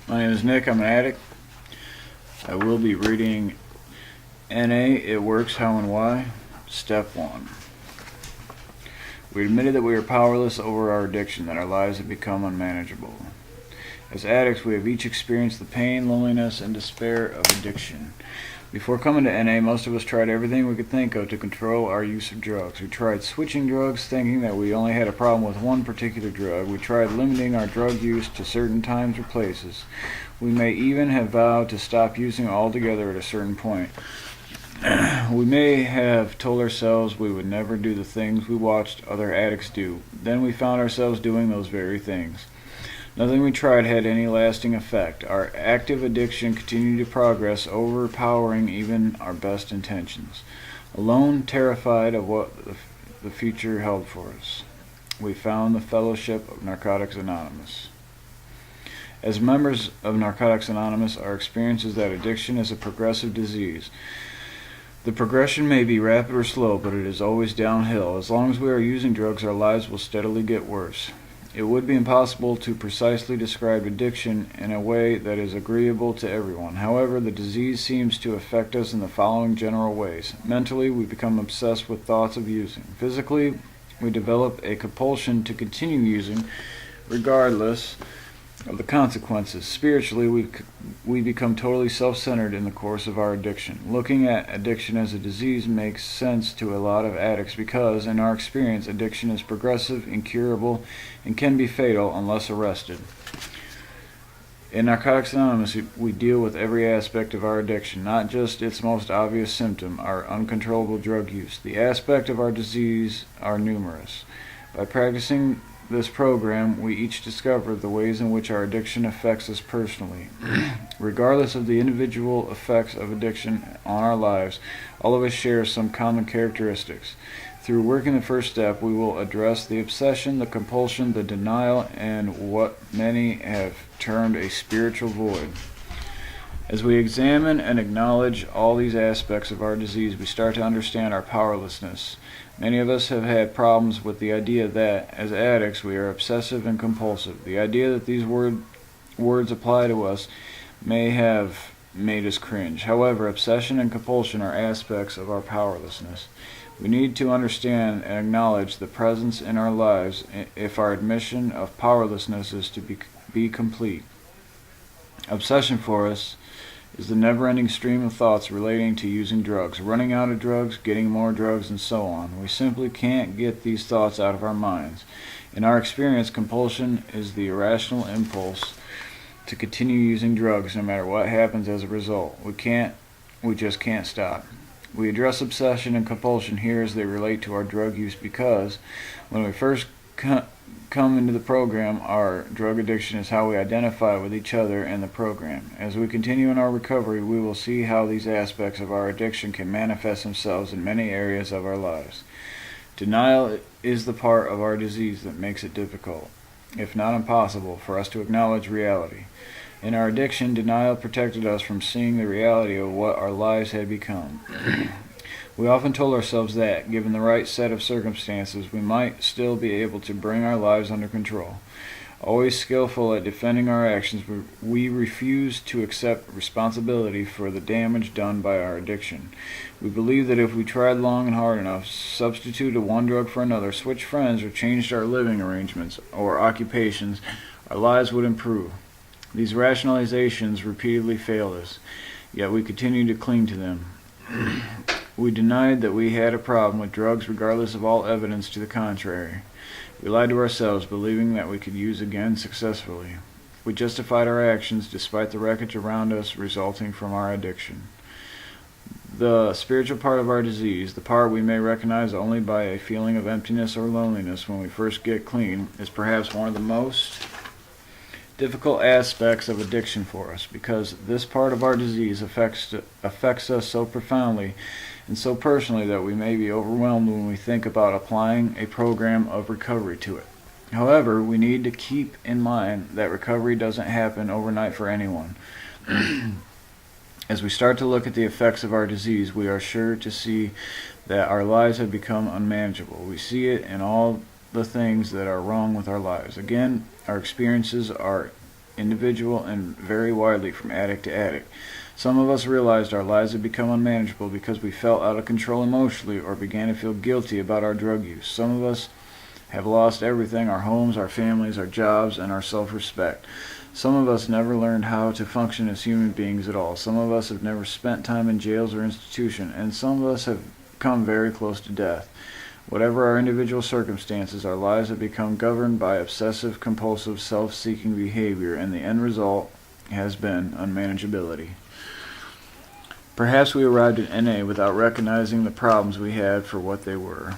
My name is Nick. I'm an addict. I will be reading NA, It Works, How and Why. Step 1. We admitted that we are powerless over our addiction, that our lives have become unmanageable. As addicts, we have each experienced the pain, loneliness, and despair of addiction. Before coming to NA, most of us tried everything we could think of to control our use of drugs. We tried switching drugs, thinking that we only had a problem with one particular drug. We tried limiting our drug use to certain times or places. We may even have vowed to stop using altogether at a certain point. We may have told ourselves we would never do the things we watched other addicts do. Then we found ourselves doing those very things. Nothing we tried had any lasting effect. Our active addiction continued to progress, overpowering even our best intentions. Alone, terrified of what the future held for us, we found the fellowship of Narcotics Anonymous. As members of Narcotics Anonymous, our experience is that addiction is a progressive disease. The progression may be rapid or slow, but it is always downhill. As long as we are using drugs, our lives will steadily get worse. It would be impossible to precisely describe addiction in a way that is agreeable to everyone. However, the disease seems to affect us in the following general ways. Mentally, we become obsessed with thoughts of using. Physically, we develop a compulsion to continue using regardless of the consequences. Spiritually, we become totally self-centered in the course of our addiction. Looking at addiction as a disease makes sense to a lot of addicts because, in our experience, addiction is progressive, incurable, and can be fatal unless arrested. In Narcotics Anonymous, we deal with every aspect of our addiction, not just its most obvious symptom, our uncontrollable drug use. The aspects of our disease are numerous. By practicing this program, we each discover the ways in which our addiction affects us personally. Regardless of the individual effects of addiction on our lives, all of us share some common characteristics. Through working the first step, we will address the obsession, the compulsion, the denial, and what many have termed a spiritual void. As we examine and acknowledge all these aspects of our disease, we start to understand our powerlessness. Many of us have had problems with the idea that, as addicts, we are obsessive and compulsive. The idea that these words apply to us may have made us cringe. However, obsession and compulsion are aspects of our powerlessness. We need to understand and acknowledge the presence in our lives if our admission of powerlessness is to be complete. Obsession for us is the never-ending stream of thoughts relating to using drugs, running out of drugs, getting more drugs, and so on. We simply can't get these thoughts out of our minds. In our experience, compulsion is the irrational impulse to continue using drugs no matter what happens as a result. We just can't stop. We address obsession and compulsion here as they relate to our drug use because when we first come into the program, our drug addiction is how we identify with each other and the program. As we continue in our recovery, we will see how these aspects of our addiction can manifest themselves in many areas of our lives. Denial is the part of our disease that makes it difficult, if not impossible, for us to acknowledge reality. In our addiction, denial protected us from seeing the reality of what our lives had become. We often told ourselves that, given the right set of circumstances, we might still be able to bring our lives under control. Always skillful at defending our actions, we refuse to accept responsibility for the damage done by our addiction. We believed that if we tried long and hard enough, substituted one drug for another, switched friends, or changed our living arrangements or occupations, our lives would improve. These rationalizations repeatedly failed us, yet we continued to cling to them. We denied that we had a problem with drugs regardless of all evidence to the contrary. We lied to ourselves, believing that we could use again successfully. We justified our actions despite the wreckage around us resulting from our addiction. The spiritual part of our disease, the part we may recognize only by a feeling of emptiness or loneliness when we first get clean, is perhaps one of the most difficult aspects of addiction for us because this part of our disease affects us so profoundly and so personally that we may be overwhelmed when we think about applying a program of recovery to it. However, we need to keep in mind that recovery doesn't happen overnight for anyone. As we start to look at the effects of our disease, we are sure to see that our lives have become unmanageable. We see it in all the things that are wrong with our lives. Again, our experiences are individual and vary widely from addict to addict. Some of us realized our lives had become unmanageable because we felt out of control emotionally or began to feel guilty about our drug use. Some of us have lost everything: our homes, our families, our jobs, and our self-respect. Some of us never learned how to function as human beings at all. Some of us have never spent time in jails or institutions, and some of us have come very close to death. Whatever our individual circumstances, our lives have become governed by obsessive, compulsive, self-seeking behavior, and the end result has been unmanageability. Perhaps we arrived at NA without recognizing the problems we had for what they were.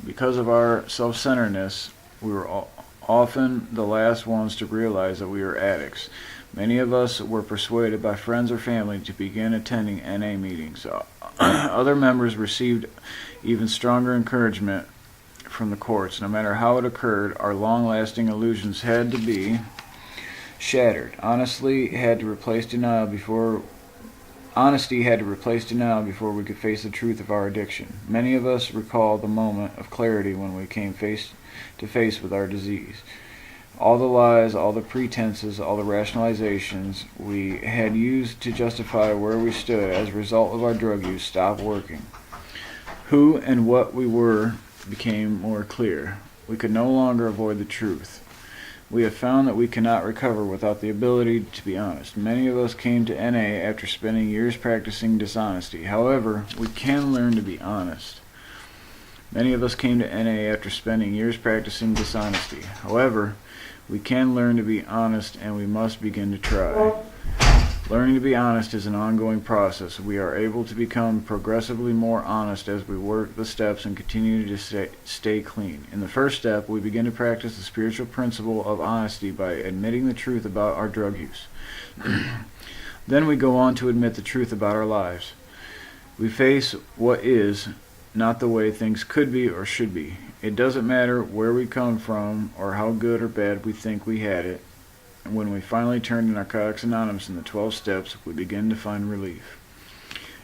Because of our self-centeredness, we were often the last ones to realize that we were addicts. Many of us were persuaded by friends or family to begin attending NA meetings. Other members received even stronger encouragement from the courts. No matter how it occurred, our long-lasting illusions had to be shattered. Honesty had to replace denial before we could face the truth of our addiction. Many of us recall the moment of clarity when we came face to face with our disease. All the lies, all the pretenses, all the rationalizations we had used to justify where we stood as a result of our drug use stopped working. Who and what we were became more clear. We could no longer avoid the truth. We have found that we cannot recover without the ability to be honest. Many of us came to NA after spending years practicing dishonesty. However, we can learn to be honest. Learning to be honest, and we must begin to try. Learning to be honest is an ongoing process. We are able to become progressively more honest as we work the steps and continue to stay clean. In the first step, we begin to practice the spiritual principle of honesty by admitting the truth about our drug use. Then we go on to admit the truth about our lives. We face what is, not the way things could be or should be. It doesn't matter where we come from or how good or bad we think we had it. And when we finally turn to Narcotics Anonymous in the 12 steps, we begin to find relief.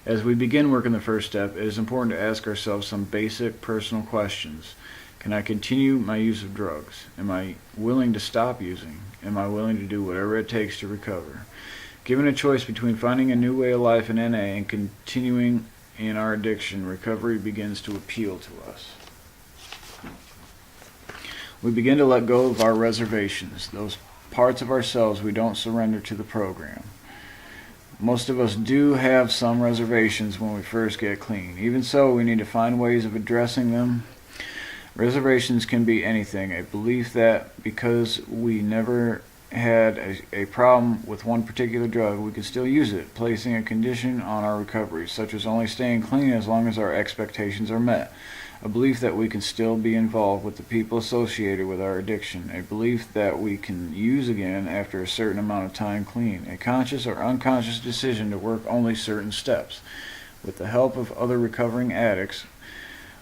As we begin working the first step, it is important to ask ourselves some basic personal questions. Can I continue my use of drugs? Am I willing to stop using? Am I willing to do whatever it takes to recover? Given a choice between finding a new way of life in NA and continuing in our addiction, recovery begins to appeal to us. We begin to let go of our reservations, those parts of ourselves we don't surrender to the program. Most of us do have some reservations when we first get clean. Even so, we need to find ways of addressing them. Reservations can be anything: a belief that because we never had a problem with one particular drug, we could still use it, placing a condition on our recovery, such as only staying clean as long as our expectations are met. A belief that we can still be involved with the people associated with our addiction. A belief that we can use again after a certain amount of time clean. A conscious or unconscious decision to work only certain steps. With the help of other recovering addicts,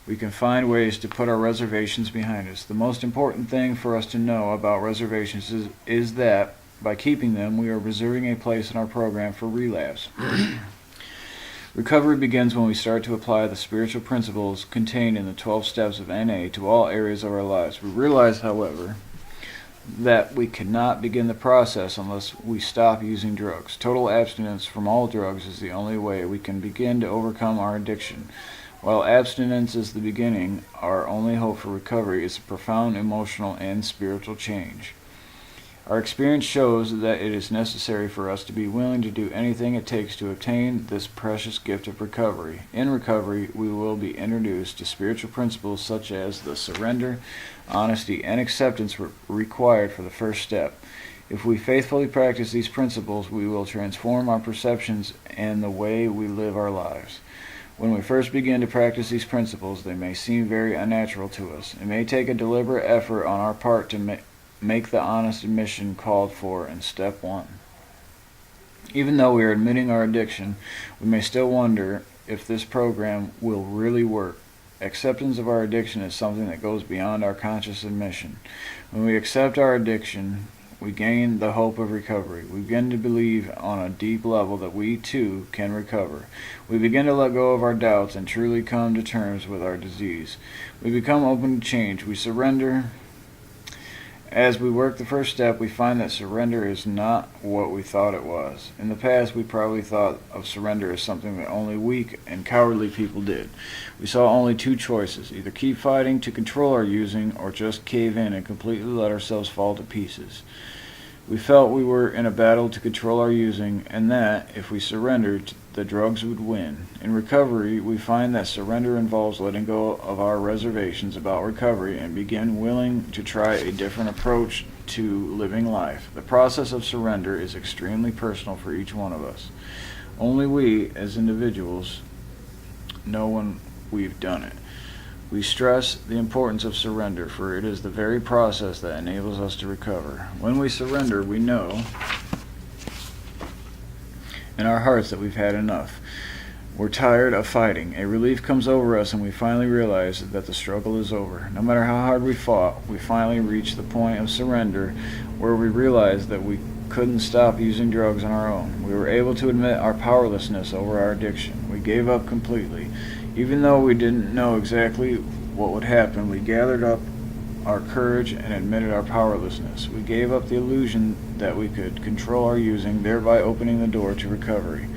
we can find ways to put our reservations behind us. The most important thing for us to know about reservations is that by keeping them, we are reserving a place in our program for relapse. Recovery begins when we start to apply the spiritual principles contained in the 12 steps of NA to all areas of our lives. We realize, however, that we cannot begin the process unless we stop using drugs. Total abstinence from all drugs is the only way we can begin to overcome our addiction. While abstinence is the beginning, our only hope for recovery is a profound emotional and spiritual change. Our experience shows that it is necessary for us to be willing to do anything it takes to obtain this precious gift of recovery. In recovery, we will be introduced to spiritual principles such as the surrender, honesty, and acceptance required for the first step. If we faithfully practice these principles, we will transform our perceptions and the way we live our lives. When we first begin to practice these principles, they may seem very unnatural to us. It may take a deliberate effort on our part to make the honest admission called for in step 1. Even though we are admitting our addiction, we may still wonder if this program will really work. Acceptance of our addiction is something that goes beyond our conscious admission. When we accept our addiction, we gain the hope of recovery. We begin to believe on a deep level that we too can recover. We begin to let go of our doubts and truly come to terms with our disease. We become open to change. We surrender As we work the first step, we find that surrender is not what we thought it was. In the past, we probably thought of surrender as something that only weak and cowardly people did. We saw only two choices: either keep fighting to control our using, or just cave in and completely let ourselves fall to pieces. We felt we were in a battle to control our using, and that, if we surrendered, the drugs would win. In recovery, we find that surrender involves letting go of our reservations about recovery and begin willing to try a different approach to living life. The process of surrender is extremely personal for each one of us. Only we, as individuals, know when we've done it. We stress the importance of surrender, for it is the very process that enables us to recover. When we surrender, we know in our hearts that we've had enough. We're tired of fighting. A relief comes over us, and we finally realize that the struggle is over. No matter how hard we fought, we finally reach the point of surrender where we realize that we couldn't stop using drugs on our own. We were able to admit our powerlessness over our addiction. We gave up completely. Even though we didn't know exactly what would happen, we gathered up our courage and admitted our powerlessness. We gave up the illusion that we could control our using, thereby opening the door to recovery.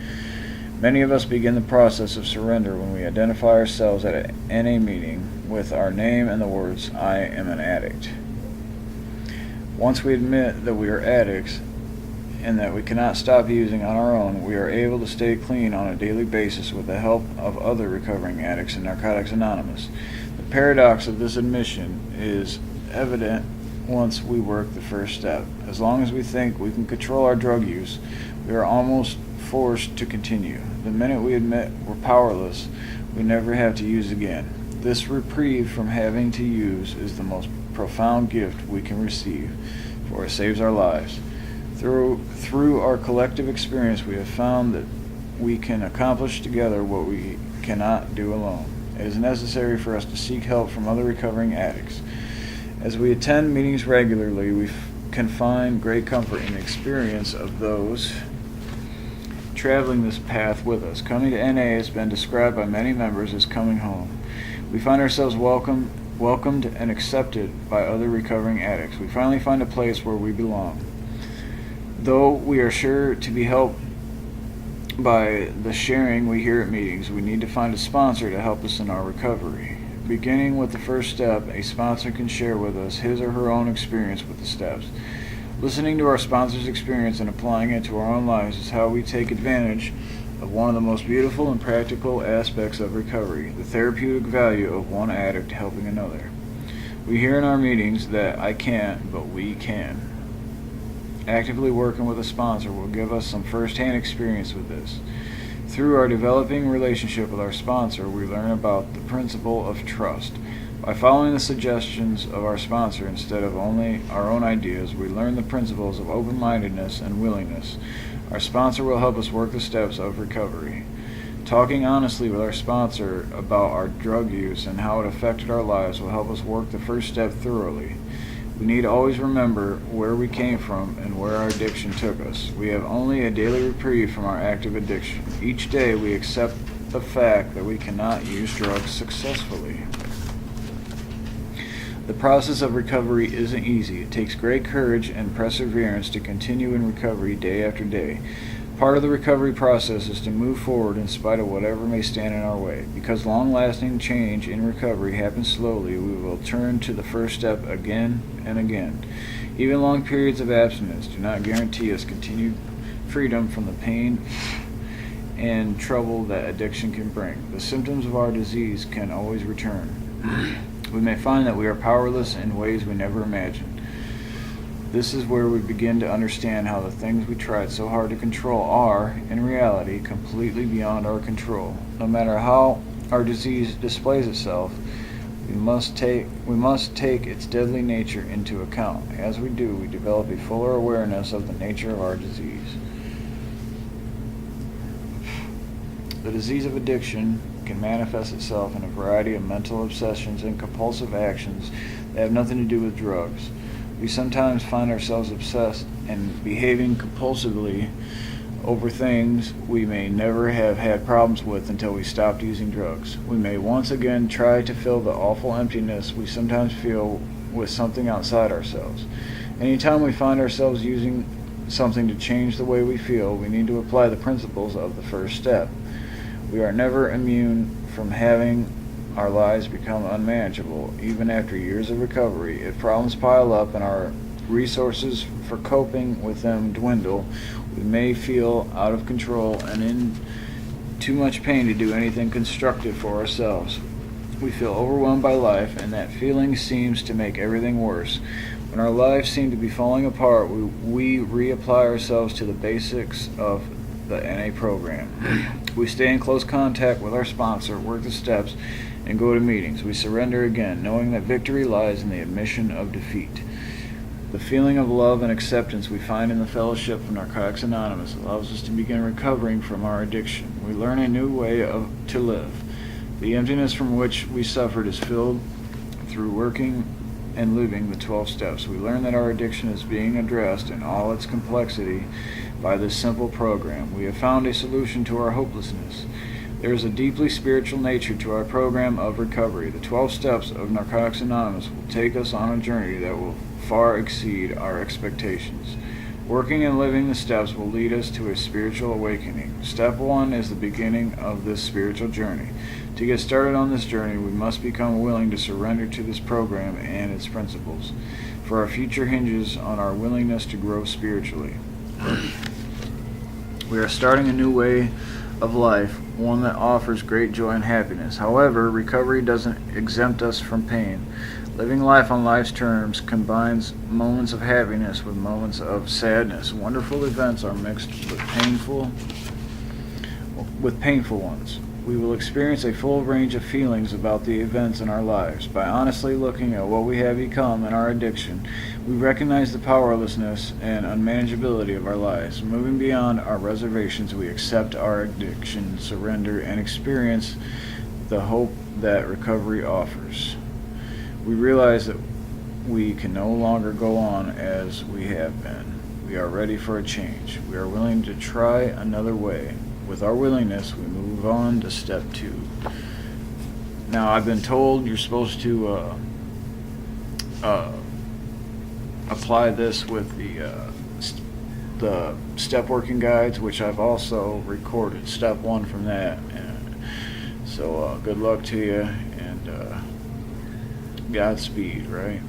Many of us begin the process of surrender when we identify ourselves at an NA meeting with our name and the words, "I am an addict." Once we admit that we are addicts and that we cannot stop using on our own, we are able to stay clean on a daily basis with the help of other recovering addicts in Narcotics Anonymous. The paradox of this admission is evident once we work the first step. As long as we think we can control our drug use, we are almost forced to continue. The minute we admit we're powerless, we never have to use again. This reprieve from having to use is the most profound gift we can receive, for it saves our lives. Through our collective experience, we have found that we can accomplish together what we cannot do alone. It is necessary for us to seek help from other recovering addicts. As we attend meetings regularly, we can find great comfort in the experience of those traveling this path with us. Coming to NA has been described by many members as coming home. We find ourselves welcomed and accepted by other recovering addicts. We finally find a place where we belong. Though we are sure to be helped by the sharing we hear at meetings, we need to find a sponsor to help us in our recovery. Beginning with the first step, a sponsor can share with us his or her own experience with the steps. Listening to our sponsor's experience and applying it to our own lives is how we take advantage of one of the most beautiful and practical aspects of recovery, the therapeutic value of one addict helping another. We hear in our meetings that I can't, but we can. Actively working with a sponsor will give us some first-hand experience with this. Through our developing relationship with our sponsor, we learn about the principle of trust. By following the suggestions of our sponsor instead of only our own ideas, we learn the principles of open-mindedness and willingness. Our sponsor will help us work the steps of recovery. Talking honestly with our sponsor about our drug use and how it affected our lives will help us work the first step thoroughly. We need to always remember where we came from and where our addiction took us. We have only a daily reprieve from our active addiction. Each day we accept the fact that we cannot use drugs successfully. The process of recovery isn't easy. It takes great courage and perseverance to continue in recovery day after day. Part of the recovery process is to move forward in spite of whatever may stand in our way. Because long-lasting change in recovery happens slowly, we will turn to the first step again and again. Even long periods of abstinence do not guarantee us continued freedom from the pain and trouble that addiction can bring. The symptoms of our disease can always return. We may find that we are powerless in ways we never imagined. This is where we begin to understand how the things we tried so hard to control are, in reality, completely beyond our control. No matter how our disease displays itself, we must take its deadly nature into account. As we do, we develop a fuller awareness of the nature of our disease. The disease of addiction can manifest itself in a variety of mental obsessions and compulsive actions that have nothing to do with drugs. We sometimes find ourselves obsessed and behaving compulsively over things we may never have had problems with until we stopped using drugs. We may once again try to fill the awful emptiness we sometimes feel with something outside ourselves. Anytime we find ourselves using something to change the way we feel, we need to apply the principles of the first step. We are never immune from having our lives become unmanageable, even after years of recovery. If problems pile up and our resources for coping with them dwindle, we may feel out of control and in too much pain to do anything constructive for ourselves. We feel overwhelmed by life, and that feeling seems to make everything worse. When our lives seem to be falling apart, we reapply ourselves to the basics of the NA program. We stay in close contact with our sponsor, work the steps, and go to meetings. We surrender again, knowing that victory lies in the admission of defeat. The feeling of love and acceptance we find in the fellowship of Narcotics Anonymous allows us to begin recovering from our addiction. We learn a new way to live. The emptiness from which we suffered is filled through working and living the 12 steps. We learn that our addiction is being addressed in all its complexity by this simple program. We have found a solution to our hopelessness. There is a deeply spiritual nature to our program of recovery. The 12 steps of Narcotics Anonymous will take us on a journey that will far exceed our expectations. Working and living the steps will lead us to a spiritual awakening. Step 1 is the beginning of this spiritual journey. To get started on this journey, we must become willing to surrender to this program and its principles, for our future hinges on our willingness to grow spiritually. We are starting a new way of life, one that offers great joy and happiness. However, recovery doesn't exempt us from pain. Living life on life's terms combines moments of happiness with moments of sadness. Wonderful events are mixed with painful ones. We will experience a full range of feelings about the events in our lives. By honestly looking at what we have become in our addiction, we recognize the powerlessness and unmanageability of our lives. Moving beyond our reservations, we accept our addiction, surrender, and experience the hope that recovery offers. We realize that we can no longer go on as we have been. We are ready for a change. We are willing to try another way. With our willingness, we move on to step 2. Now, I've been told you're supposed to apply this with the step working guides, which I've also recorded step 1 from that. So good luck to you, and Godspeed, right?